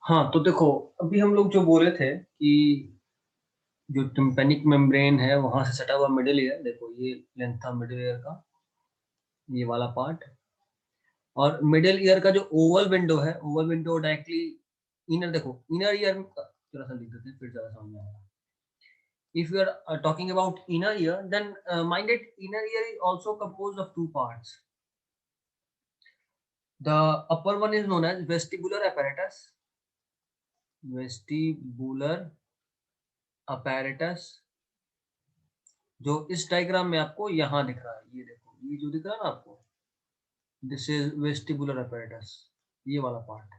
हाँ तो देखो, अभी हम लोग जो बोले थे कि जो टिम्पेनिक मेम्ब्रेन है वहां से सटा हुआ मिडिल ईयर, देखो ये लेंथ था मिडिल ईयर का, ये वाला पार्ट। और मिडिल ईयर का जो ओवल विंडो है, ओवल विंडो डायरेक्टली इनर, देखो इनर ईयर थोड़ा सा लिख देते हैं फिर ज्यादा समझ में आएगा। If you are talking about inner ear, then mind it, inner ear is also composed of two parts. The upper one is known as vestibular apparatus. Vestibular apparatus, जो इस डायग्राम में आपको यहाँ दिख रहा है, ये देखो, ये जो दिख रहा है ना आपको, दिस इज वेस्टिबुलर apparatus, ये वाला पार्ट,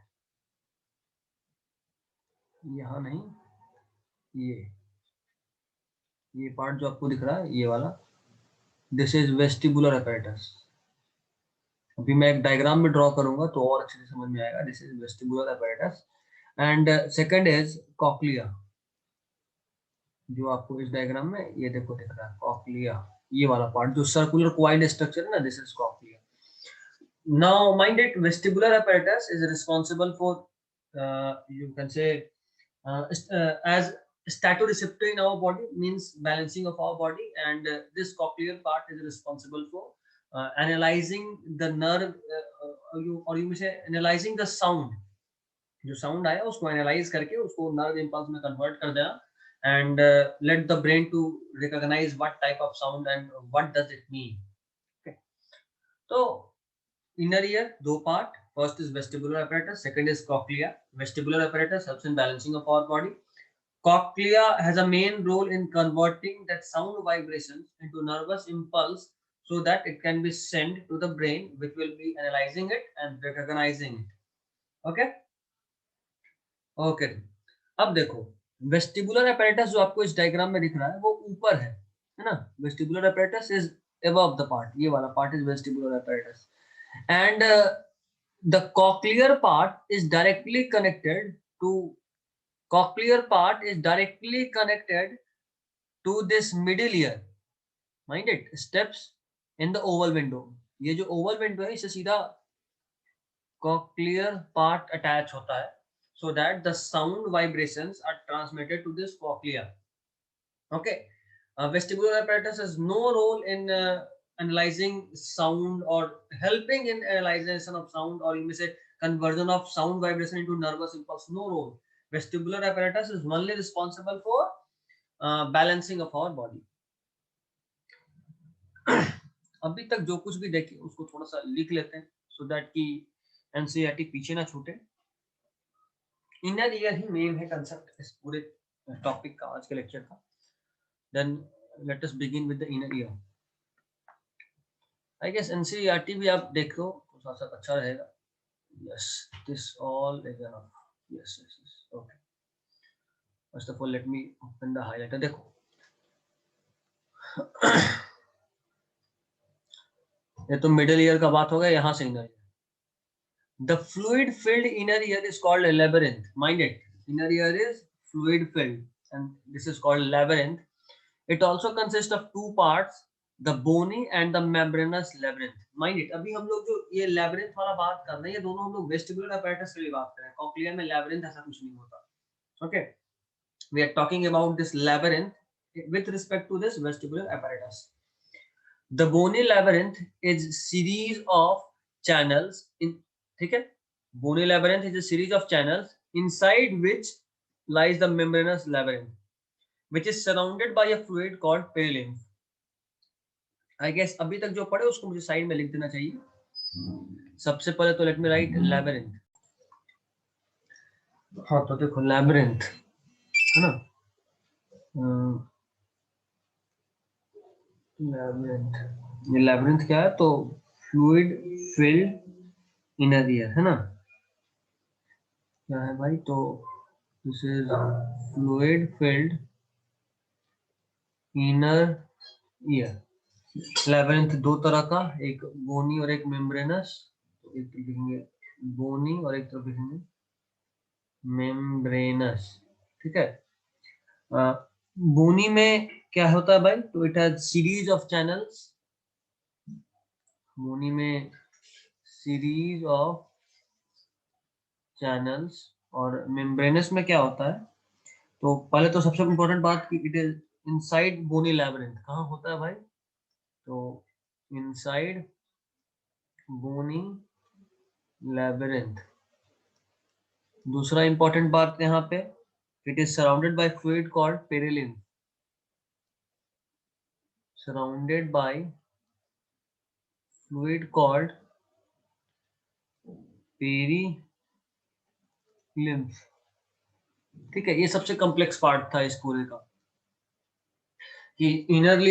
यहाँ नहीं, ये पार्ट जो आपको दिख रहा है, ये वाला, दिस इज वेस्टिबुलर apparatus। अभी मैं एक डायग्राम में ड्रॉ करूंगा तो और अच्छे से समझ में आएगा। This is vestibular apparatus and second is cochlea, जो आपको इस डायग्राम में ये देखो दिख रहा है, कॉक्लिया, ये वाला पार्ट जो सर्कुलर क्वाइड स्ट्रक्चर है ना, this is cochlea. Now, mind it, vestibular apparatus is responsible for, you can say, as statoreceptor in our body, means balancing of our body, and this cochlear part is responsible for analyzing the nerve, or you may say analyzing the sound। जो sound आया उसको analyse करके उसको nerve impulse में convert कर देना and let the brain to recognise what type of sound and what does it mean. तो inner ear, दो part, first is vestibular apparatus, second is cochlea। Vestibular apparatus helps in balancing of our body। Cochlea has a main role in converting that sound vibrations into nervous impulse so that it can be sent to the brain, which will be analyzing it and recognizing it। Okay, okay। अब देखो, vestibular apparatus जो आपको इस diagram में दिख रहा है वो ऊपर है ना। Vestibular apparatus is above the part, ये वाला part is vestibular apparatus and the cochlear part is directly connected to this middle ear। Mind it, steps in the oval window, ये जो oval window है इससे सीधा cochlear part attach होता है so that the sound vibrations are transmitted to this cochlea। Okay, vestibular apparatus has no role in analyzing sound or helping in analyzation of sound, or you may say conversion of sound vibration into nervous impulse, no role। Vestibular apparatus is only responsible for balancing of our body। अभी तक जो कुछ भी देखे उसको थोड़ा सा लिख लेते हैं सो दैट कि एनसीईआरटी पीछे ना छूटे। इनर ईयर ही मेन है कंसेप्ट इस पूरे टॉपिक का, आज के लेक्चर का। Then let us begin with the inner ear. I guess NCERT भी आप देख लो तो थोड़ा सा अच्छा रहेगा। Yes, this all is enough. Yes yes yes, okay. First of all let me open the highlighter. देखो ये तो मिडिल ईयर का बात हो गया, यहाँ से inner ear. The fluid filled inner ear is called a labyrinth। Mind it, inner ear is fluid filled and this is called labyrinth। It also consists of two parts, the bony and the membranous labyrinth। Mind it, अभी हम लोग जो ये labyrinth वाला बात कर रहे हैं, ये दोनों हम लोग vestibular apparatus के लिए बात कर रहे हैं। कॉक्लिया में labyrinth ऐसा कुछ नहीं होता। Okay, we are talking about this labyrinth with respect to this vestibular apparatus। The bony labyrinth is series of channels in, ठीक है, bony labyrinth is a series of channels inside which lies the membranous labyrinth, which is surrounded by a fluid called perilymph। I guess अभी तक जो पढ़े उसको मुझे side में लिख देना चाहिए। सबसे पहले तो लेट मी राइट labyrinth। हाँ तो देखो labyrinth है ना, labyrinth, ये labyrinth क्या है तो fluid filled inner ear है ना। क्या है भाई, तो this is fluid filled inner ear. Labyrinth दो तरह का, एक बोनी और एक मेम्ब्रेनस। तो एक तरफ लिखेंगे बोनी और एक तरफ लिखेंगे मेम्ब्रेनस, ठीक है। बोनी में क्या होता है भाई, तो it has series of channels. Bony में सीरीज ऑफ चैनल्स और मेम्ब्रेनस में क्या होता है? तो पहले तो सबसे इम्पोर्टेंट बात कि it is inside bony labyrinth. कहाँ होता है भाई? तो इनसाइड बोनी लैबिरिंथ। दूसरा इंपॉर्टेंट बात यहाँ पे, it is surrounded by fluid called perilymph. Surrounded by fluid called perilymph. ठीक है, ये सबसे कॉम्प्लेक्स पार्ट था इस पूरे का, कि इनर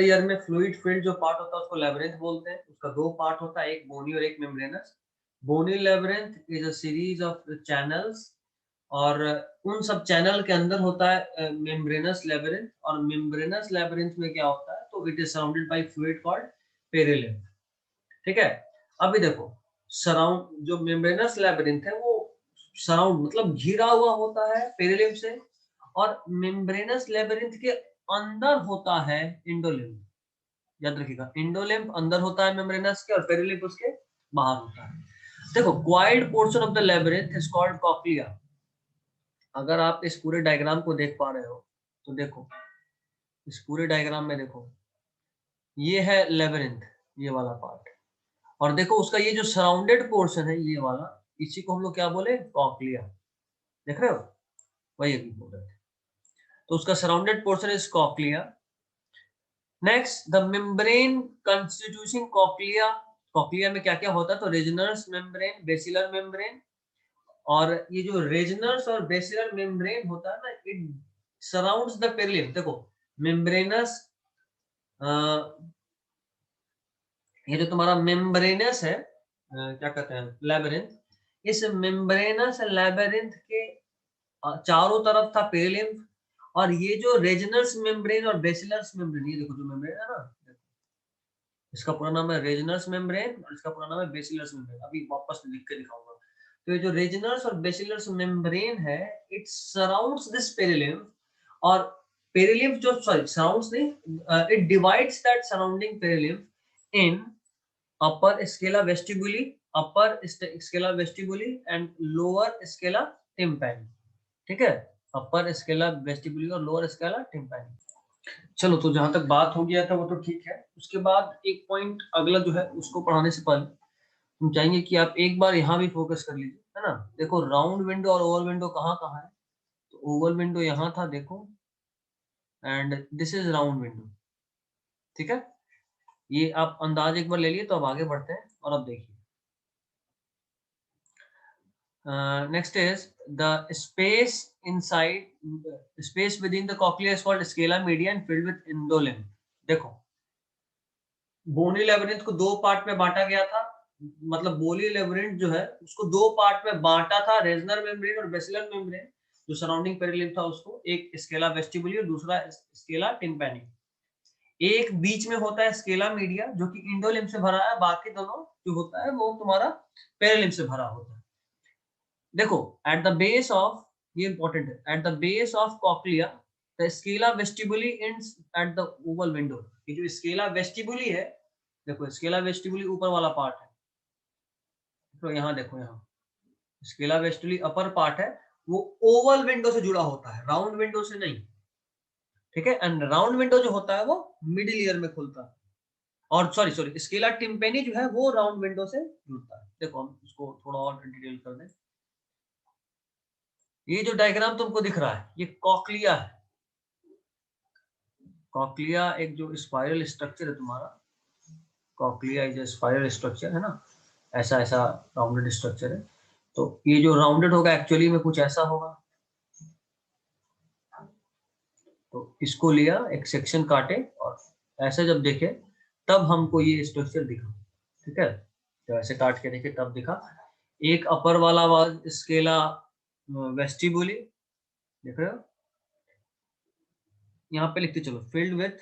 ईयर में फ्लूइड फिल्ड जो पार्ट होता है उसको लेबिरिंथ बोलते हैं। उसका दो पार्ट होता है, एक बोनी और एक membranous. Bony labyrinth is a series of channels, और उन सब चैनल के अंदर होता है मेम्ब्रेनस लेबिरिंथ। और मेम्ब्रेनस लेबिरिंथ में क्या होता है? तो it is surrounded by fluid called perilymph. ठीक है, अभी देखो, सराउंड जो मेम्ब्रेनस लेबिरिंथ है वो सराउंड मतलब घिरा हुआ होता है पेरिलिम्फ से, और मेम्ब्रेनस लेबिरिंथ के अंदर होता है इंडोलिम्फ। याद रखिएगा, इंडोलिम्फ अंदर होता है मेम्ब्रेनस के और पेरिलिम्फ उसके बाहर होता है। देखो, coiled portion of the labyrinth is called cochlea. अगर आप इस पूरे डायग्राम को देख पा रहे हो तो देखो, इस पूरे डायग्राम में देखो, ये है लेबिरिंथ, ये वाला पार्ट, और देखो उसका ये जो सराउंडेड पोर्शन है ये वाला, इसी को हम लोग क्या बोले? कॉक्लिया। देख रहे हो? वही अभी बोल रहे थे। तो उसका surrounded portion is cochlea. Next, the membrane constitution cochlea. Cochlea में क्या क्या होता है? तो रेजिनस मेम्ब्रेन, बेसिलर मेम्ब्रेन। और ये जो रेजिनस और बेसिलर मेम्ब्रेन होता है ना, इट सराउंड्स द पेरिलिम्फ। देखो, मेम्ब्रेनस, ये जो तुम्हारा मेम्ब्रेनस है, क्या कहते हैं, लेबिरिंथ, इस मेम्ब्रेनस लेबिरिंथ के चारों तरफ था पेरिलिम्फ। और ये जो रेजिनस मेम्ब्रेन और बेसिलस मेम्ब्रेन, ये देखो जो मेम्ब्रेन है ना, इसका पूरा नाम है रेजिनस मेम्ब्रेन और इसका पूरा नाम है बेसिलस मेम्ब्रेन। अभी वापस लिख के दिखाऊंगा। तो ये जो रेजिनस और बेसिलस मेम्ब्रेन है, इट सराउंड्स दिस पेरिलिम्फ। और पेरिलिम्फ जो, सॉरी सराउंड्स नहीं, it divides that surrounding perilymph in upper scala vestibuli, upper scala vestibuli and lower scala tympani. ठीक है, अपर स्केला वेस्टिबुली और लोअर स्केला टिम्पैनी। चलो, तो जहां तक बात हो गया था वो तो ठीक है। उसके बाद एक पॉइंट अगला जो है उसको पढ़ाने से पहले हम चाहेंगे कि आप एक बार यहाँ भी फोकस कर लीजिए, है ना। देखो, राउंड विंडो और ओवल विंडो कहाँ कहाँ है? तो ओवल विंडो यहाँ था, देखो, and this is round window. ठीक है, ये आप अंदाज एक बार ले लिए। तो अब आगे बढ़ते हैं और अब देखिए, next is the space within the cochlea is called scala media and filled with endolymph. देखो, बोनी लेबिरिंथ को दो पार्ट में बांटा गया था। मतलब बोनी लेबिरिंथ जो है उसको दो पार्ट में बांटा था, रेजनर मेम्ब्रेन और बेसिलर मेम्ब्रेन। जो सराउंडिंग पेरिलिम्फ था उसको एक स्केला वेस्टिबुली और दूसरा स्केला टिम्पैनी। एक बीच में होता है स्केला मीडिया जो कि इंडोलिम्फ से भरा है, बाकी दोनों जो होता है वो तुम्हारा पेरिलिम्फ से भरा होता है। देखो, एट द बेस ऑफ, ये इंपॉर्टेंट है, at the base of cochlea the scala vestibuli ends at the oval window. ये जो स्केला वेस्टिबुली है, देखो स्केला वेस्टिबुली ऊपर वाला पार्ट है, तो यहाँ देखो, यहाँ स्केला वेस्टिबुली अपर पार्ट है, वो ओवल विंडो से जुड़ा होता है, राउंड विंडो से नहीं। ठीक है, एंड राउंड विंडो जो होता है वो मिडिल ईयर में खुलता है। और सॉरी सॉरी, स्केला टिम्पेनी जो है वो राउंड विंडो से जुड़ता है। देखो, हम इसको थोड़ा और डिटेल कर दें। ये जो डायग्राम तुमको दिख रहा है ये कॉक्लिया है। कॉक्लिया एक जो स्पाइरल स्ट्रक्चर है तुम्हारा, कॉक्लिया इज स्पाइरल स्ट्रक्चर, है ना, ऐसा ऐसा राउंडेड स्ट्रक्चर है। तो ये जो राउंडेड होगा एक्चुअली में कुछ ऐसा होगा। तो इसको लिया, एक सेक्शन काटे और ऐसे जब देखे तब हमको ये स्ट्रक्चर दिखा। ठीक है, तो ऐसे काट के देखे तब दिखा। एक अपर वाला स्केला वेस्टिबुली, देख रहे हो, यहाँ पे लिखते चलो, फिल्ड विथ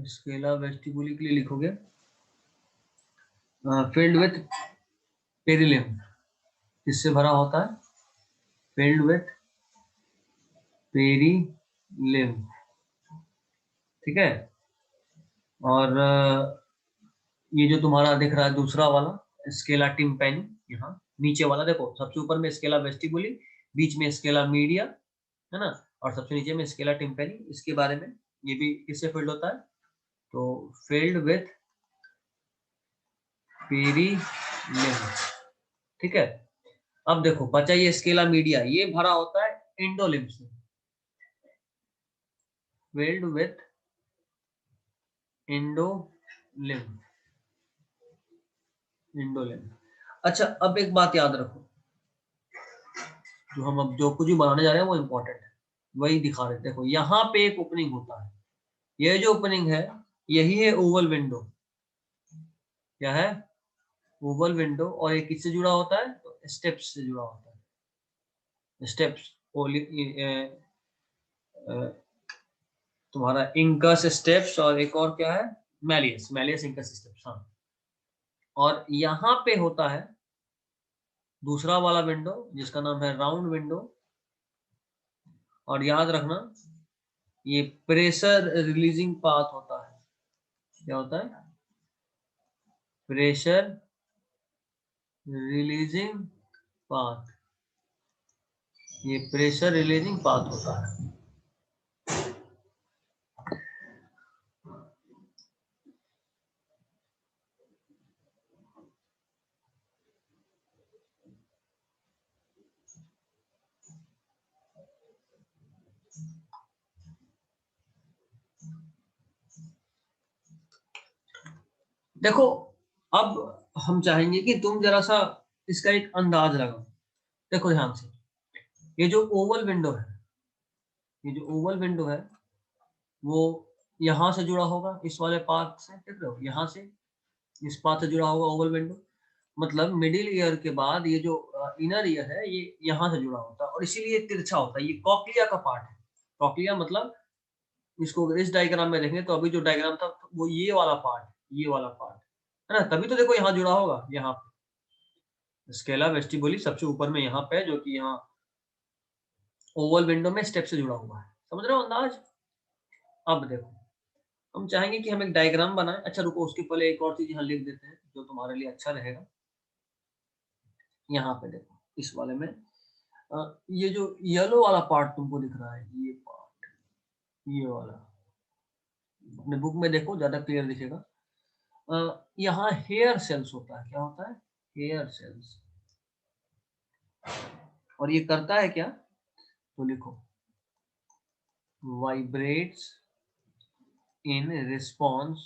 स्केला वेस्टिबुली के लिए लिखोगे फिल्ड विथ पेरिलिम्फ। किससे भरा होता है? Filled with perilymph. लिम्फ, ठीक है। और ये जो तुम्हारा दिख रहा है दूसरा वाला स्केला टिम्पैनी, यहाँ नीचे वाला देखो, सबसे ऊपर में स्केला वेस्टिबुली, बीच में स्केला मीडिया, है ना, और सबसे नीचे में स्केला टिम्पैनी। इसके बारे में ये भी किससे फिल्ड होता है, तो फिल्ड विथ पेरिलिम्फ, ठीक है। अब देखो बचा ये स्केला मीडिया, ये भरा होता है इंडोलिम्फ से, फिल्ड विथ इंडोलिम्फ, इंडोलिम्फ। अच्छा अब एक बात याद रखो, जो हम अब जो कुछ भी बनाने जा रहे हैं वो इम्पोर्टेंट है, वही दिखा रहे हैं। देखो यहाँ पे एक ओपनिंग होता है, ये जो ओपनिंग है यही है ओवल विंडो, क्या है, ओवल विंडो। और ये किससे जुड़ा होता है, तो स्टेप्स से जुड़ा होता है, स्टेप्स, तुम्हारा इंकस स्टेप्स, और एक और क्या है, मैलियस, मैलियस इंकस स्टेप्स, हाँ। और यहाँ पे होता है दूसरा वाला विंडो जिसका नाम है राउंड विंडो। और याद रखना ये प्रेशर रिलीजिंग पाथ होता है, क्या होता है, प्रेशर रिलीजिंग पाथ, ये प्रेशर रिलीजिंग पाथ होता है। देखो अब हम चाहेंगे कि तुम जरा सा इसका एक अंदाज लगाओ। देखो ध्यान से, ये जो ओवल विंडो है, ये जो ओवल विंडो है वो यहाँ से जुड़ा होगा इस वाले पार्ट से, देख रहे हो, यहाँ से इस पार्ट से जुड़ा होगा ओवल विंडो। मतलब मिडिल ईयर के बाद ये जो इनर ईयर है ये यहाँ से जुड़ा होता है, और इसीलिए तिरछा होता है। ये कॉक्लिया का पार्ट है, कॉक्लिया मतलब इसको अगर इस डायग्राम में देखें तो अभी जो डायग्राम था वो ये वाला पार्ट, ये वाला पार्ट है ना, तभी तो देखो यहाँ जुड़ा होगा, यहाँ पे स्केला वेस्टिबुली सबसे ऊपर में यहाँ पे, जो कि यहाँ ओवल विंडो में स्टेप से जुड़ा हुआ है। समझ रहे हो अंदाज। अब देखो हम चाहेंगे कि हम एक डायग्राम बनाएं। अच्छा रुको, उसके पहले एक और चीज यहाँ लिख देते हैं जो तुम्हारे लिए अच्छा रहेगा। यहाँ पे देखो इस वाले में ये जो येलो वाला पार्ट तुमको दिख रहा है, ये पार्ट, ये वाला, अपने बुक में देखो ज्यादा क्लियर दिखेगा। यहाँ हेयर सेल्स होता है, क्या होता है, हेयर सेल्स। और ये करता है क्या, तो लिखो vibrates in response,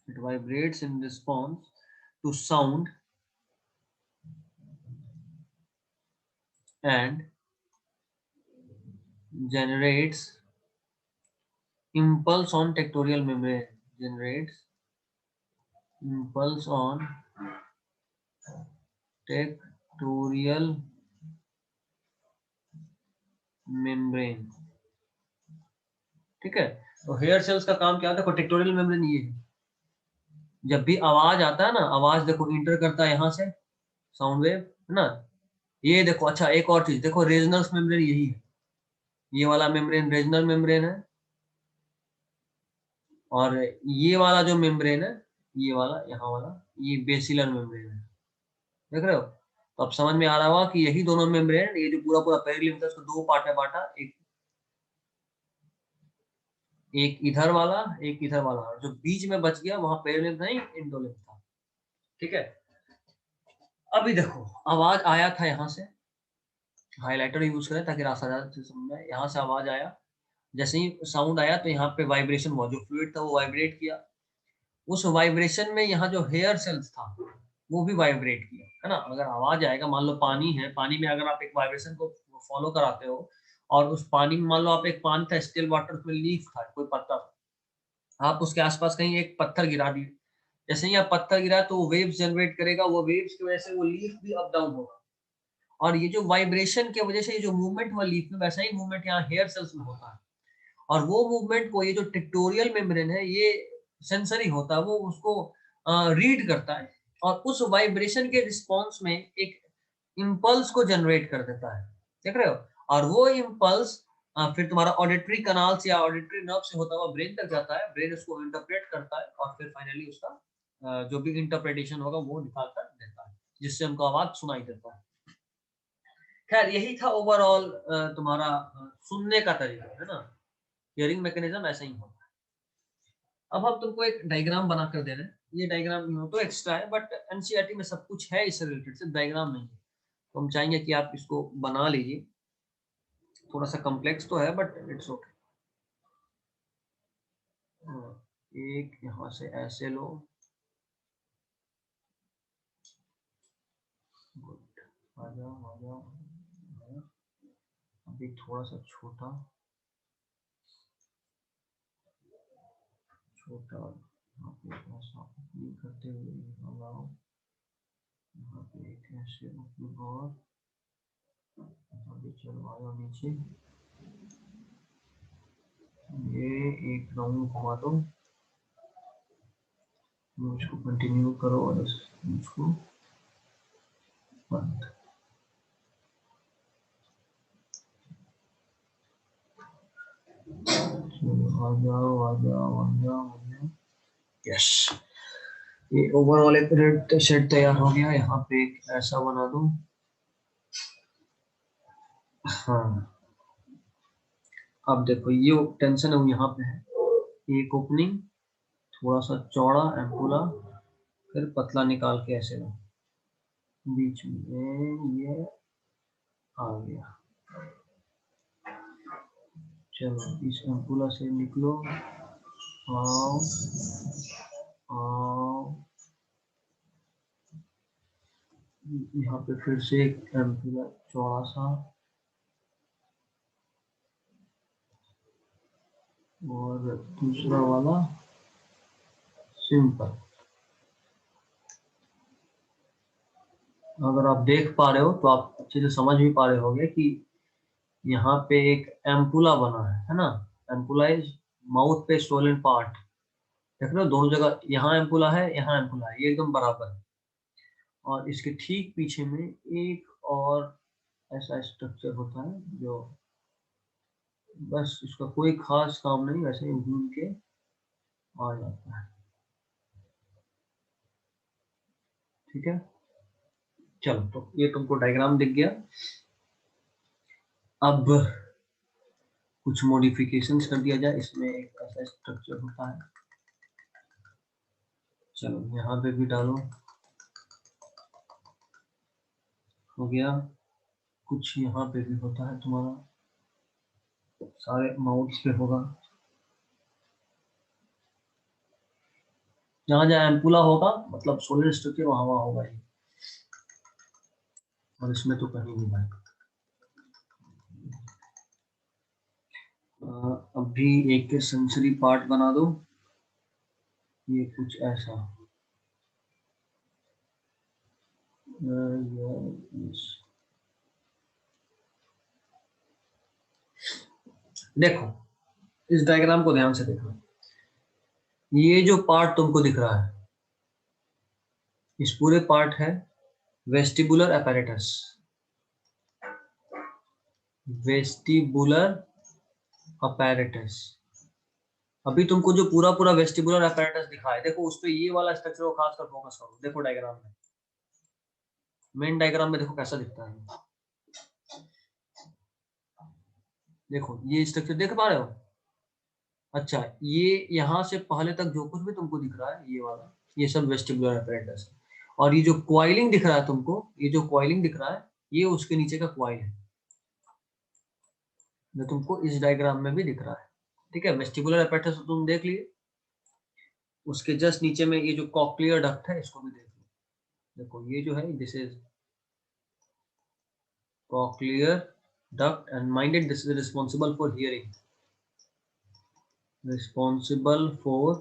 it vibrates in response to sound and generates impulse on tectorial membrane, generates impulse on tectorial membrane, ठीक है। तो हेयर सेल्स का काम क्या है, देखो टेक्टोरियल मेम्ब्रेन ये है, जब भी आवाज आता है ना, आवाज देखो इंटर करता है यहाँ से, साउंड वेव, है ना, ये देखो। अच्छा एक और चीज देखो, रेजनस मेम्ब्रेन यही है, ये वाला मेम्ब्रेन रेजनल मेम्ब्रेन है, और ये वाला जो मेम्ब्रेन है, ये वाला यहाँ वाला, ये बेसिलर मेम्ब्रेन है, देख रहे हो। तो अब समझ में आ रहा होगा कि यही दोनों मेम्ब्रेन, ये जो पूरा पूरा पेरिलिम्फ था उसको दो पार्ट में बांटा, एक एक इधर वाला, एक इधर वाला, और जो बीच में बच गया वहां पेरिलिम्फ नहीं इंडोलिम्फ था, ठीक है। अभी देखो आवाज आया था यहाँ से, हाइलाइटर यूज करें ताकि आसानी से समझ में, यहाँ से आवाज आया, जैसे ही साउंड आया तो यहाँ पे वाइब्रेशन हुआ, जो फ्लूइड था वो वाइब्रेट किया, उस वाइब्रेशन में यहाँ जो हेयर सेल्स था वो भी वाइब्रेट किया, है ना। अगर आवाज आएगा, मान लो पानी है, पानी में अगर आप एक वाइब्रेशन को फॉलो कराते हो, और उस पानी में मान लो आप एक पानी था स्टिल वाटर, उसमें लीफ था, कोई पत्थर, आप उसके आसपास कहीं एक पत्थर गिरा दिए, जैसे ही आप पत्थर गिरा तो वो वेव्स जनरेट करेगा, वो वेव्स की वजह से वो लीफ भी अप डाउन होगा, और ये जो वाइब्रेशन की वजह से ये जो मूवमेंट हुआ लीफ में, वैसा ही मूवमेंट यहाँ हेयर सेल्स में होता है। और वो मूवमेंट को ये जो टेक्टोरियल मेम्ब्रेन है ये सेंसरी होता है, वो उसको रीड करता है, और उस वाइब्रेशन के रिस्पॉन्स में एक इम्पल्स को जनरेट कर देता है, देख रहे हो। और वो इम्पल्स फिर तुम्हारा ऑडिटरी कनाल से या ऑडिटरी नर्व से होता हुआ ब्रेन तक जाता है, ब्रेन उसको इंटरप्रेट करता है और फिर फाइनली उसका जो भी इंटरप्रिटेशन होगा वो निकाल कर देता है, जिससे हमको आवाज सुनाई देता है। खैर यही था ओवरऑल तुम्हारा सुनने का तरीका, है ना। हियरिंग मैकेनिज्म ऐसा ही होता है। अब हम तुमको एक डायग्राम बना कर दे रहे हैं। ये डायग्राम तो एक्स्ट्रा है, बट एनसीईआरटी में सब कुछ है इससे रिलेटेड, सिर्फ डायग्राम नहीं है। तो हम चाहेंगे कि आप इसको बना लीजिए। थोड़ा सा कॉम्प्लेक्स तो है बट इट्स ओके। एक यहाँ से ऐसे लो, गुड, आ जाओ आ जाओ। अभी थोड़ा सा छोटा छोटा यहाँ पे ऐसा ये करते हुए यहाँ लाओ, यहाँ पे एक ऐसे ऊपर और अभी चलवाओ नीचे, ये एक राउंड घुमा दो, इसको कंटिन्यू करो और इसको बंद। आ जाओ आ जाओ आ जाओ आ जाओ। यस, ये ओवरऑल एक रेड शेड तैयार हो गया। यहाँ पे एक ऐसा बना दूं। हाँ, अब देखो ये टेंशन है यहाँ पे है, एक ओपनिंग, थोड़ा सा चौड़ा एम्पुला, फिर पतला निकाल के ऐसे लो, बीच में ये आ गया। चलो इस एम्पुला से निकलो, आओ आओ, यहाँ पे फिर से एक एम्पुला चौड़ा सा, और दूसरा वाला सिंपल। अगर आप देख पा रहे हो तो आप अच्छे से समझ भी पा रहे होंगे कि यहाँ पे एक एम्पुला बना है ना। एम्पुला इज माउथ पे स्वोलन पार्ट, देख रहे हो दोनों जगह, यहाँ एम्पुला है यहाँ एम्पुला है, ये एकदम बराबर है। और इसके ठीक पीछे में एक और ऐसा स्ट्रक्चर होता है जो बस इसका कोई खास काम नहीं, वैसे ही घूम के आ जाता है। ठीक है, चलो तो ये तुमको डायग्राम दिख गया। अब कुछ मॉडिफिकेशंस कर दिया जाए। इसमें एक ऐसा स्ट्रक्चर होता है, चलो यहाँ पे भी डालो, हो गया। कुछ यहाँ पे भी होता है तुम्हारा, सारे माउथ पे होगा, जहाँ जहाँ एम्पुला होगा मतलब सोलर स्ट्रक्चर वहाँ वहाँ होगा ही। और इसमें तो कहीं नहीं भाई। अभी एक सेंसरी पार्ट बना दो, ये कुछ ऐसा। देखो इस डायग्राम को ध्यान से देखो, ये जो पार्ट तुमको दिख रहा है, इस पूरे पार्ट है वेस्टिबुलर apparatus। वेस्टिबुलर apparatus, अभी तुमको जो पूरा पूरा वेस्टिबुलर apparatus दिखा है, देखो उस पे ये वाला स्ट्रक्चर को खासकर फोकस करो। देखो डायग्राम में, मेन डायग्राम में देखो कैसा दिखता है। देखो ये स्ट्रक्चर देख पा रहे हो। अच्छा, ये यहाँ से पहले तक जो कुछ भी तुमको दिख रहा है, ये वाला, ये सब वेस्टिबुलर apparatus है। और ये जो क्वाइलिंग दिख रहा है तुमको, ये जो क्वाइलिंग दिख रहा है, ये उसके नीचे का क्वाइल है, जो तुमको इस डायग्राम में भी दिख रहा है। ठीक है, वेस्टिबुलर apparatus तो तुम देख लिए, उसके जस्ट नीचे में ये जो कॉक्लियर डक्ट है, इसको भी देख लो। देखो ये जो है, this is cochlear duct and minded, this is responsible for hearing, responsible for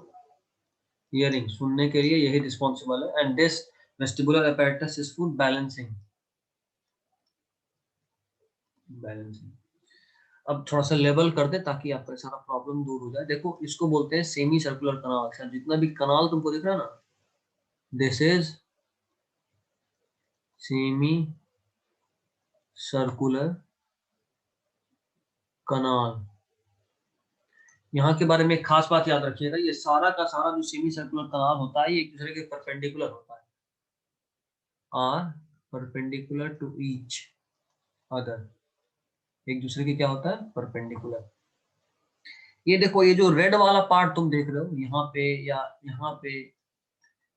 hearing, सुनने के लिए यही रिस्पॉन्सिबल है। And this vestibular apparatus is for balancing, balancing. अब थोड़ा सा लेवल कर दे ताकि आपका सारा प्रॉब्लम दूर हो जाए। देखो इसको बोलते हैं सेमी सर्कुलर कनाल। अच्छा, जितना भी कनाल तुमको दिख रहा है ना, दिस इज सेमी सर्कुलर कनाल। यहाँ के बारे में एक खास बात याद रखिएगा, ये सारा का सारा जो सेमी सर्कुलर कनाल होता है ये एक दूसरे के परपेंडिकुलर होता है, are perpendicular to each other, एक दूसरे के क्या होता है, परपेंडिकुलर। ये देखो, ये जो रेड वाला पार्ट तुम देख रहे हो यहाँ पे या यहाँ पे,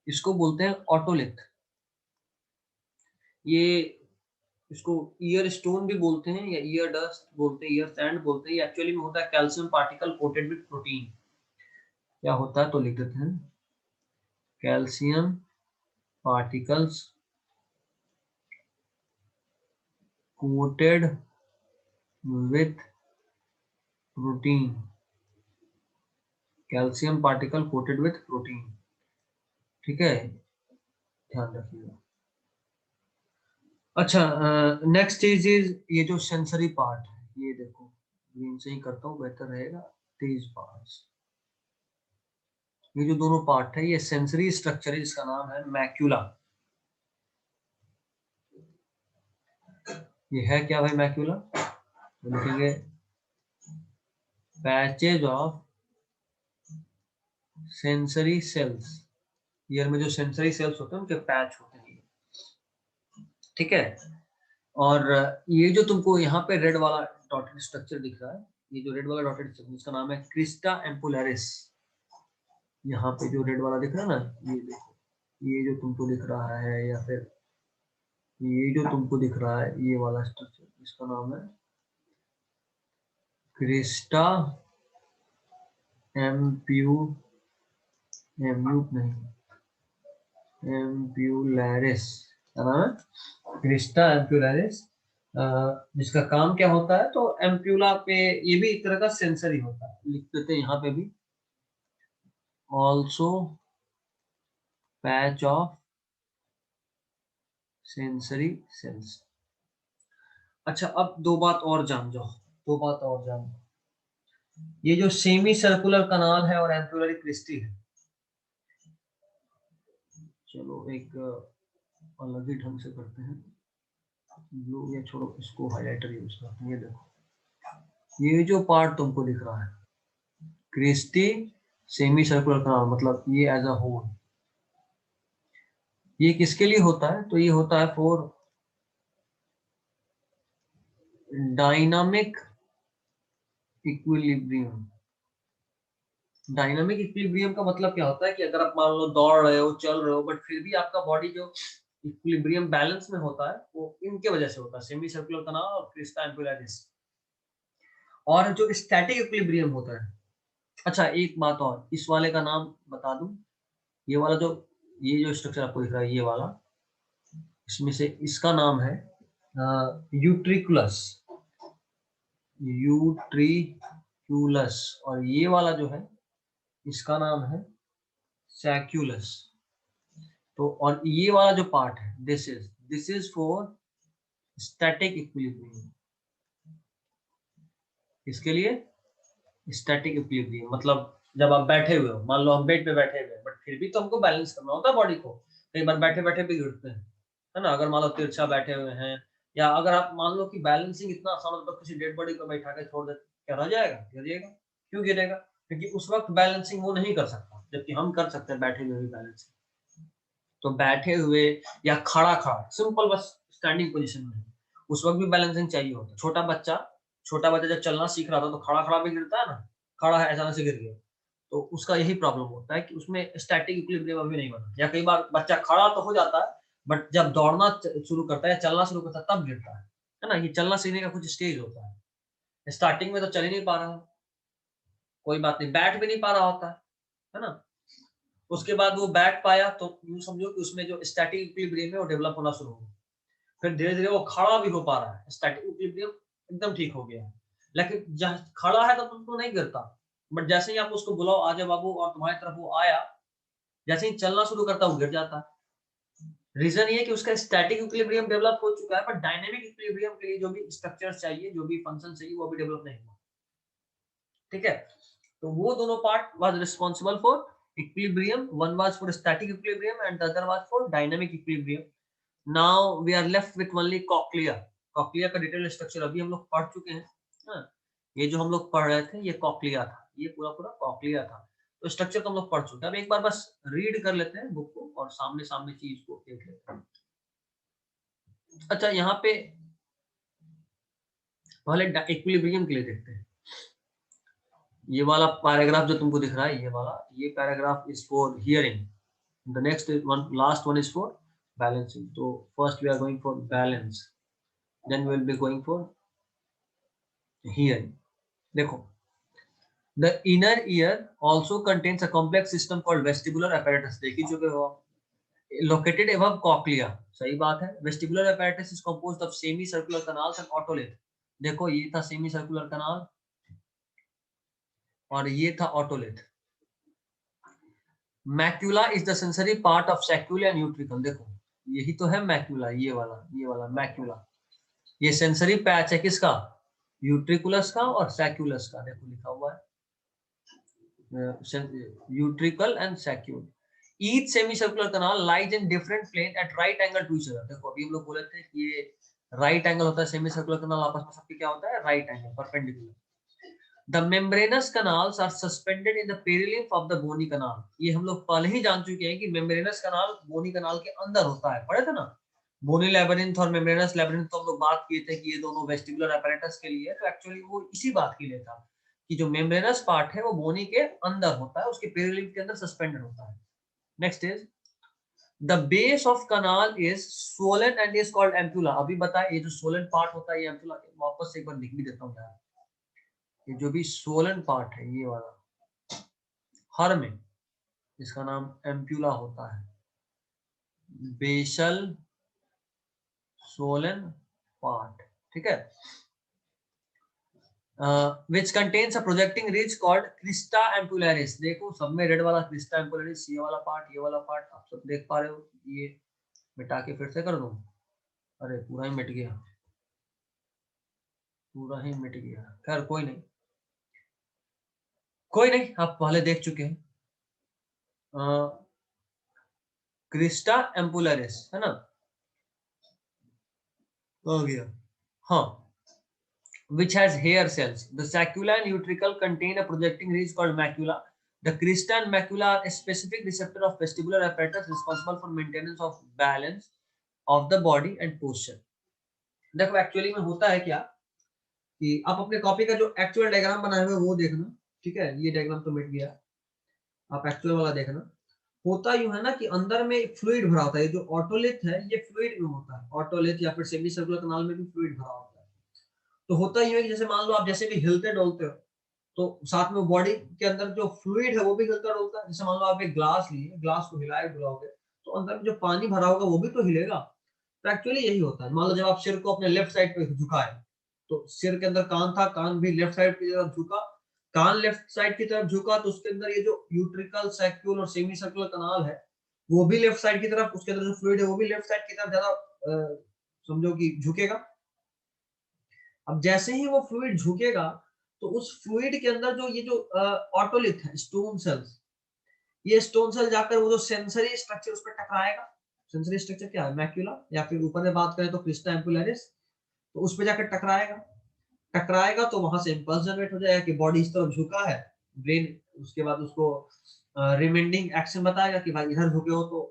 इसको बोलते हैं ऑटोलिथ। ये इसको ईयर स्टोन भी बोलते हैं या ईयर डस्ट बोलते हैं, ईयर सैंड बोलते हैं। ये एक्चुअली में होता है calcium particle coated with protein. क्या होता है तो लिख देते हैं, calcium particles coated with protein, calcium particle coated with protein. ठीक है, ध्यान रखिएगा। अच्छा, नेक्स्ट चीज इज ये जो सेंसरी पार्ट है, ये देखो ग्रीन से ही करता हूँ बेहतर रहेगा, तेज पार्ट्स। ये जो दोनों पार्ट है ये सेंसरी स्ट्रक्चर है, जिसका नाम है मैक्यूला। ये है क्या भाई मैक्यूला, तो लिखेंगे patches of sensory sales. Year में जो सेंसरी सेल्स होते हैं उनके पैच होते हैं, ठीक है। और ये जो तुमको यहाँ पे रेड वाला डॉटेड स्ट्रक्चर दिख रहा है, ये जो रेड वाला डॉटेड स्ट्रक्चर, इसका नाम है क्रिस्टा एम्पुलरिस। यहाँ पे जो रेड वाला दिख रहा है ना, ये देखो, ये जो तुमको दिख रहा है, या फिर ये जो तुमको दिख रहा है ये वाला स्ट्रक्चर, इसका नाम है क्रिस्टा एम्प्यू नहीं एम्प्यूलरिस, क्या नाम है, क्रिस्टा एम्प्यूलरिस। जिसका काम क्या होता है, तो एम्प्यूला पे ये भी एक तरह का सेंसर ही होता है, लिख देते हैं यहाँ पे भी, also patch of sensory sales. अच्छा, अब दो बात और जान जाओ, दो बात और जान जाओ। ये जो सेमी सर्कुलर कनाल है और एम्प्यूलरी क्रिस्टी है, चलो एक अलग ही ढंग से करते हैं, ब्लू या छोड़ो, इसको हाइलाइटर यूज करते हैं। ये देखो, ये जो पार्ट तुमको दिख रहा है क्रिस्टी सेमी सर्कुलर कनाल, मतलब ये एज अ होल, ये किसके लिए होता है, तो ये होता है for dynamic equilibrium. Dynamic equilibrium का मतलब क्या होता है कि अगर आप मान लो दौड़ रहे हो, चल रहे हो, बट फिर भी आपका बॉडी जो इक्विलिब्रियम बैलेंस में होता है वो इनके वजह से होता है, सेमी सर्कुलर कनाल और क्रिस्टा एम्पुलरिस। और जो स्टैटिक इक्विलिब्रियम होता है, अच्छा एक बात और, इस वाले का नाम बता दूं, ये वाला जो, ये जो स्ट्रक्चर आपको दिख रहा है ये वाला, इसमें से इसका नाम है यूट्रिकुलस, यूट्रिकुलस। और ये वाला जो है इसका नाम है सैक्यूलस। तो और ये वाला जो पार्ट है, this is for static equilibrium. इसके लिए स्टैटिक इक्विलिब्रियम मतलब जब आप बैठे हुए हो, मान लो हम बेड पे बैठे हुए हैं, बट फिर भी तो हमको बैलेंस करना होता है बॉडी को, कई बार बैठे बैठे भी गिरते हैं, है ना। अगर मान लो तिरछा बैठे हुए हैं, या अगर आप मान लो कि बैलेंसिंग इतना आसान होता है, तो किसी डेड बॉडी को बैठा के छोड़ देते, क्या रह जाएगा, गिरेगा। क्यों गिरेगा, क्योंकि उस वक्त बैलेंसिंग वो नहीं कर सकता, जबकि हम कर सकते हैं बैठे हुए भी बैलेंसिंग। तो बैठे हुए या खड़ा खड़ा, सिंपल बस स्टैंडिंग पोजीशन में, उस वक्त भी बैलेंसिंग चाहिए होता है। छोटा बच्चा जब चलना सीख रहा था तो खड़ा खड़ा भी गिरता है ना, खड़ा है अचानक से गिर गया, तो उसका यही प्रॉब्लम होता है कि उसमें स्टैटिक इक्विलिब्रियम अभी नहीं बना। या कई बार बच्चा खड़ा तो हो जाता है, बट जब दौड़ना शुरू करता है, चलना शुरू करता है, तब गिरता है ना। ये चलना सीखने का कुछ स्टेज होता है, स्टार्टिंग में तो चल ही नहीं पा रहा है, कोई बात नहीं, बैठ भी नहीं पा रहा होता है ना। उसके बाद वो बैठ पाया तो यूं समझो कि उसमें जो स्टैटिक इक्विलिब्रियम है वो डेवलप होना शुरू हो, फिर धीरे धीरे वो खड़ा भी हो पा रहा है, स्टैटिक इक्विलिब्रियम एकदम ठीक हो गया है। लेकिन जब खड़ा है तो तुम तो नहीं गिरता, बट जैसे ही आप उसको बुलाओ आजा बाबू और तुम्हारी तरफ वो आया, जैसे ही चलना शुरू करता है वो गिर जाता है। रीजन ये है कि उसका स्टैटिक इक्विलिब्रियम डेवलप हो चुका है, पर डायनेमिक इक्विलिब्रियम के लिए जो भी स्ट्रक्चर चाहिए, जो भी फंक्शन चाहिए, वो अभी डेवलप नहीं हुआ। ठीक है, तो वो दोनों part was responsible for equilibrium, one was for static equilibrium and the other was for dynamic equilibrium. Now we are left with only cochlea. Cochlea का डिटेल स्ट्रक्चर अभी हम लोग पढ़ चुके हैं, हाँ? ये जो हम लोग पढ़ रहे थे ये कॉक्लिया था, ये पूरा पूरा कॉक्लिया था। तो स्ट्रक्चर तो हम लोग पढ़ चुके हैं। अब एक बार बस रीड कर लेते हैं बुक को और सामने सामने चीज को देख लेते हैं। अच्छा, यहाँ पे पहले इक्विलिब्रियम के लिए देखते हैं। ये वाला पैराग्राफ जो तुमको दिख रहा है, ये वाला, ये paragraph is for hearing, the next one, last one is for balancing. तो first we are going for balance, then we will be going for hearing. देखो, the inner ear also contains a complex system called vestibular apparatus, देख ही चुके हो, located above cochlea, सही बात है। vestibular apparatus is composed of semicircular canals and otolith। देखो, ये था semicircular canal और ये था otolith। Macula is the sensory part of saccule and utricle. देखो, यही तो है मैक्यूला, ये वाला मैक्यूला। ये सेंसरी पैच है किसका? यूट्रिकुलस का और सैक्यूलस का। देखो लिखा हुआ है utricle and saccule. Each semicircular canal lies in different plane at right angle to each other. देखो, अभी हम लोग बोले थे कि ये राइट एंगल होता है, सेमीसर्कुलर कैनाल आपस में सबके क्या होता है? Right angle, perpendicular. The membranous canals are suspended in the perilymph of the bony canal। ये हम लोग पहले ही जान चुके हैं कि membranous canal bony canal के अंदर होता है, पढ़े थे ना। bony labyrinth और membranous labyrinth तो हम लोग बात किए थे कि ये दोनों vestibular apparatus के लिए, तो एक्चुअली वो इसी बात के लिए था कि जो membranous part है वो bony के अंदर होता है, उसके perilymph के अंदर suspended होता है। Next is the base of canal is swollen and is called ampulla। अभी बताए, ये जो swollen part होता है ये ampulla, वापस से एक बार लिख भी देता हूँ यार। ये जो भी सोलन पार्ट है, ये वाला हर में, इसका नाम एम्प्यूला होता है, बेसल सोलन पार्ट, ठीक है। which contains a projecting ridge called crista ampullaris। देखो, सब में रेड वाला crista ampullaris, ये वाला पार्ट आप सब देख पा रहे हो। ये मिटा के फिर से कर दूं? अरे पूरा ही मिट गया, पूरा ही मिट गया। खैर कोई नहीं, कोई नहीं, आप पहले देख चुके हैं। क्रिस्टा एम्पुलरिस है ना, हो गया। हाँ, which has hair cells। The saccula and utricle contain a projecting ridge called macula। The crista and macula are a specific receptor of vestibular apparatus responsible for maintenance of balance of the body and posture। देखो, actually में होता है क्या कि आप अपने copy का जो एक्चुअल डायग्राम बनाए हुए वो देखना, ठीक है। ये डायग्राम तो मिट गया, आप एक्चुअल वाला देखना। होता यूं है ना कि अंदर में फ्लूइड भरा होता है। जो ऑटोलिथ है ये फ्लूइड में होता है, ऑटोलिथ या फिर सेमी सर्कुलर कैनाल में भी फ्लूइड भरा होता है। तो होता यूं है कि जैसे मान लो आप जैसे भी हिलते डोलते हो, तो साथ में बॉडी के अंदर जो फ्लूइड है वो भी हिलता डुलता है। जैसे मान लो आप एक ग्लास लिए, ग्लास को हिलाए डुलाओगे तो अंदर में जो पानी भरा होगा वो भी तो हिलेगा। तो एक्चुअली यही होता है। मान लो जब आप सिर को अपने लेफ्ट साइड पे झुकाए, तो सिर के अंदर कान था, कान भी लेफ्ट साइड की तरफ झुका, कान लेफ्ट साइड की तरफ झुका, तो उसके अंदर ये जो यूट्रिकल, सैक्यूल और सेमी सर्कुलर कनाल है वो भी लेफ्ट साइड की तरफ, उसके अंदर जो फ्लूइड है वो भी लेफ्ट साइड की तरफ ज्यादा समझो कि झुकेगा। अब जैसे ही वो फ्लूइड झुकेगा तो उस फ्लूइड के अंदर जो ये जो ऑटोलिथ है, स्टोन सेल्स, ये स्टोन सेल जाकर वो जो सेंसरी स्ट्रक्चर उस पर टकराएगा। सेंसरी स्ट्रक्चर क्या है? मैक्यूला, या फिर ऊपर में बात करें तो क्रिस्टा एम्पुलरिस। तो उस पे जाकर टकराएगा, टकराएगा तो वहां से इंपल्स जनरेट हो जाएगा कि बॉडी इस तरफ झुका है। ब्रेन उसके बाद उसको रिमाइंडिंग एक्शन बताएगा कि भाई इधर झुके हो तो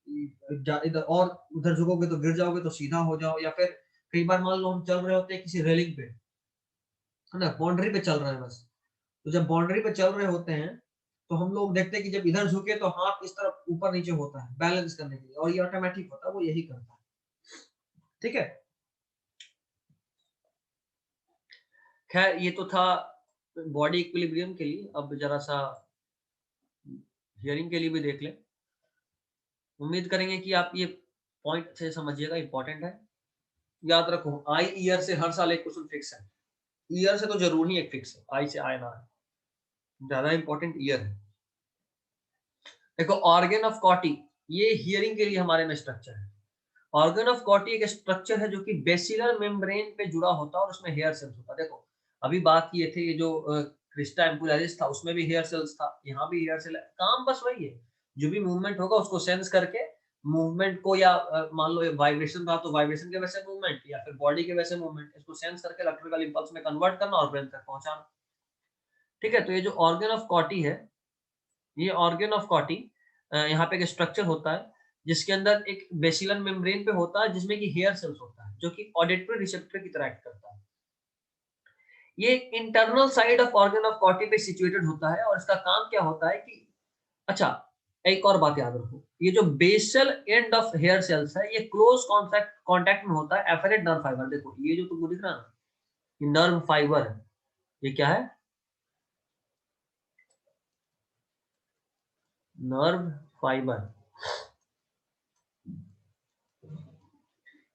इधर, और उधर झुकोगे तो गिर जाओगे, तो सीधा हो जाओ। या फिर कई बार मान लो हम चल रहे होते हैं किसी रेलिंग पे, है ना, बाउंड्री पे चल रहे हैं बस, तो जब बाउंड्री पे चल रहे होते हैं तो हम लोग देखते हैं कि जब इधर झुके तो हाथ इस तरफ ऊपर नीचे होता है बैलेंस करने के लिए, और ये ऑटोमेटिक होता है, वो यही करता है, ठीक है। खैर ये तो था बॉडी इक्विलिब्रियम के लिए। अब जरा सा हियरिंग के लिए भी देख ले। उम्मीद करेंगे कि आप ये पॉइंट से समझिएगा, इंपॉर्टेंट है। याद रखो, आई ईयर से हर साल एक क्वेश्चन फिक्स है। ईयर से तो जरूर ही एक फिक्स है, आई से आए ना है, ज्यादा इंपॉर्टेंट ईयर है। देखो, ऑर्गन ऑफ कॉटी, ये हियरिंग के लिए हमारे में स्ट्रक्चर है। ऑर्गन ऑफ कॉटी एक स्ट्रक्चर है जो कि बेसिलर मेम्ब्रेन पे जुड़ा होता है और उसमें हेयर सेल्स होता है। देखो, अभी बात किए थे ये जो क्रिस्टा एम्पुलरिस था उसमें भी हेयर सेल्स था, यहाँ भी हेयर सेल है। काम बस वही है, जो भी मूवमेंट होगा उसको सेंस करके मूवमेंट को, या मान लो वाइब्रेशन रहा तो वाइब्रेशन के वजह से मूवमेंट, या फिर बॉडी के वजह से मूवमेंट, इसको सेंस करके इलेक्ट्रिकल इंपल्स में कन्वर्ट करना और ब्रेन तक पहुंचाना। ठीक है, तो ये जो ऑर्गन ऑफ कॉटी है, ये ऑर्गन ऑफ कॉटी यहाँ पे एक स्ट्रक्चर होता है जिसके अंदर एक बेसिलर मेम्ब्रेन पे होता है जिसमें कि हेयर सेल्स होता है जो कि ऑडिटरी रिसेप्टर की तरह एक्ट करता है। ये internal side of organ of कॉटी पे सिचुएटेड होता है और इसका काम क्या होता है कि, अच्छा एक और बात याद रखो, ये जो basal end of hair cells है ये क्लोज कांटेक्ट में होता है एफरेंट नर्व फाइबर। देखो ये जो तुमको दिख रहा है ना, ये नर्व फाइबर है, ये क्या है, नर्व फाइबर,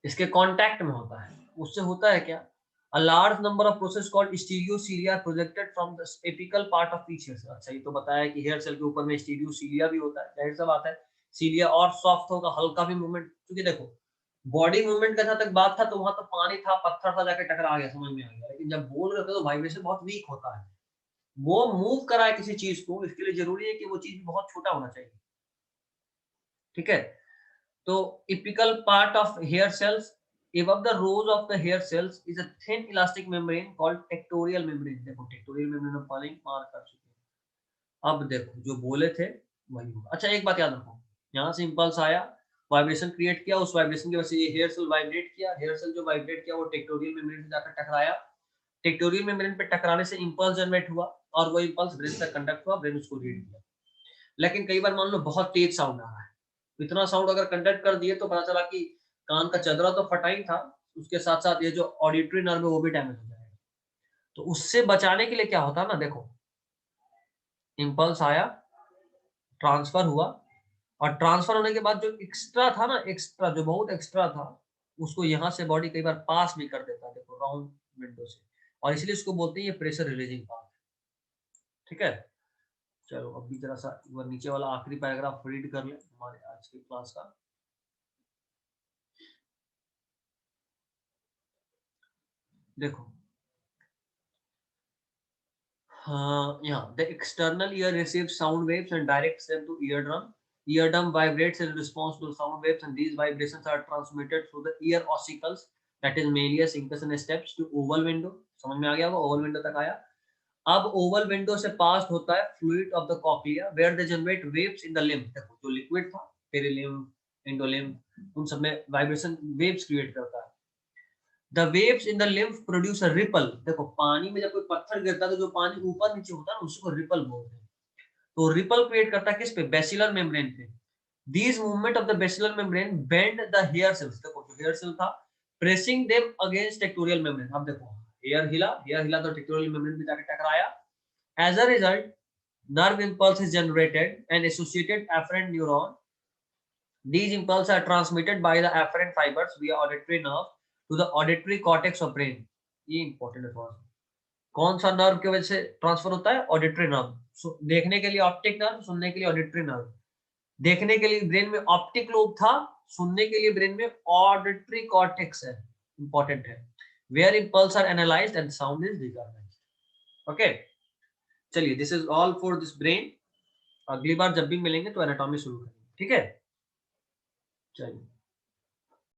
इसके कांटेक्ट में होता है। उससे होता है क्या, a large number of process called stereocilia projected from the apical part of each hair cell। अच्छा ये तो बताया कि हेयर सेल के ऊपर में स्टीरियोसीलिया भी होता है, जाहिर सा बात है सीलिया और सॉफ्ट होगा, हल्का भी मूवमेंट, क्योंकि देखो बॉडी मूवमेंट का जहां तक बात था तो वहां तो पानी था, पत्थर था, जाके टकरा गया, समझ में आ गया, लेकिन जब बोल रहे थे तो वाइब्रेशन बहुत वीक होता है, वो मूव करा है किसी चीज को, इसके लिए जरूरी है कि वो चीज बहुत छोटा होना चाहिए। ठीक है, तो epical part of hair cells above the rows of the hair cells is a thin elastic membrane called tectorial membrane। देखो tectorial membrane हम पहले ही मार कर चुके हैं। अब देखो जो बोले थे वही होगा। अच्छा एक बात याद रखो, यहाँ से इंपल्स आया, वाइब्रेशन क्रिएट किया, उस वाइब्रेशन की वजह से ये हेयर सेल वाइब्रेट किया, हेयर सेल जो वाइब्रेट किया वो टेक्टोरियल मेम्ब्रेन से जाकर टकराया, टेक्टोरियल मेम्ब्रेन पे टकराने से इंपल्स जनरेट हुआ और वो इंपल्स ब्रेन तक कंडक्ट हुआ, ब्रेन उसको रीड किया। लेकिन कई बार मान लो बहुत तेज साउंड आ रहा है, इतना साउंड अगर कंडक्ट कर दिए तो पता चला कि कान का चदरा तो फटा ही था, उसके साथ साथ ये जो ऑडिटरी नर्व है वो भी डैमेज हो जाएगा। तो उससे बचाने के लिए क्या होता है ना, देखो इंपल्स आया, ट्रांसफर हुआ, और ट्रांसफर होने के बाद जो एक्स्ट्रा था ना, एक्स्ट्रा जो बहुत एक्स्ट्रा था, उसको यहाँ से बॉडी कई बार पास भी कर देता है, देखो राउंड विंडो से, और इसलिए इसको बोलते हैं ये प्रेशर रिलीजिंग पार्ट। ठीक है, चलो अभी जरा सा नीचे वाला आखिरी पैराग्राफ रीड कर ले हमारे आज के क्लास का। देखो yeah, the external ear receives sound waves and directs them to eardrum. Eardrum vibrates in response to sound waves, and these vibrations are transmitted through the ear ossicles, that is malleus, incus and steps, to oval window। समझ में आ गया, वो oval window तक आया। अब oval window से पास होता है fluid of the cochlea, where they generate waves in the limb। देखो जो liquid था, perilimb, endolimb, उन सब में vibration waves create करता है। The waves in the lymph produce a ripple। देखो पानी में जब कोई पत्थर गिरता है तो जो पानी ऊपर नीचे होता है ना उसको रिपल बोलते हैं। तो रिपल क्रिएट करता है किस पे, बेसिलर मेम्ब्रेन पे। These movement of the basilar membrane bend the hair cells। देखो जो हेयर सेल था, pressing them against tectorial membrane। अब देखो हेयर हिला तो टेक्टोरियल मेम्ब्रेन पे जाके टकराया। As a result, nerve impulse is generated and associated afferent neuron। These impulses are transmitted by the afferent fibers via auditory nerve to the auditory cortex of brain। ये important है थोड़ा सा, कौन सा nerve की वजह से ट्रांसफर होता है, ऑडिटरी नर्व। देखने के लिए ऑप्टिक नर्व, सुनने के लिए ऑडिटरी नर्व। देखने के लिए ब्रेन में ऑप्टिक लोब था, सुनने के लिए ब्रेन में ऑडिटरी कॉर्टेक्स है, इंपॉर्टेंट है, where impulse are analysed and sound is recognised. Okay, चलिए this is all for this brain. अगली बार जब भी मिलेंगे तो एनाटॉमी शुरू करेंगे, ठीक है, चलिए।